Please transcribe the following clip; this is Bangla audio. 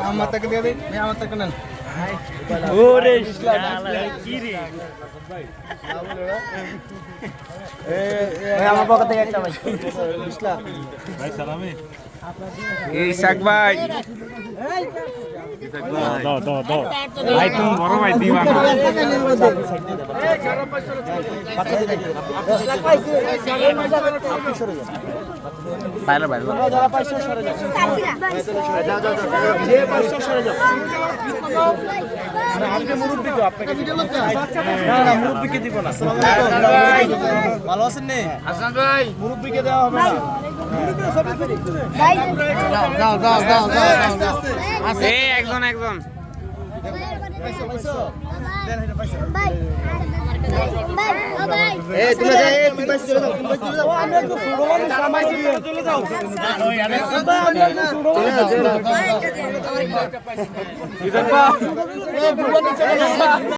আমার টাকা দিয়ে দিই, আমার টাকা নেন। ওরে কি রে আমার পকেট থেকে একটা ভাই 20 লাখ ভাই সালামি ইসাক ভাই দাও দাও দাও ভাই তুমি বড় ভাই দিবা না বাইরে বাইরে যারা 500 সরে যাও যাও যাও যে 500 সরে যাও আপনি মুরব্বি তো আপনাকে না না মুরব্বিকে দিব না আসসালামু আলাইকুম ভালো আছেন নে হাসান ভাই মুরব্বিকে দেওয়া হবে না দাও দাও দাও দাও আছে একজন একজন এই তুমি যাও এই তুমি বাইসে চলে যাও তুমি বাইসে চলে যাও আমি একটু ছোট মানুষ সামাই চলে যাও চলে যাও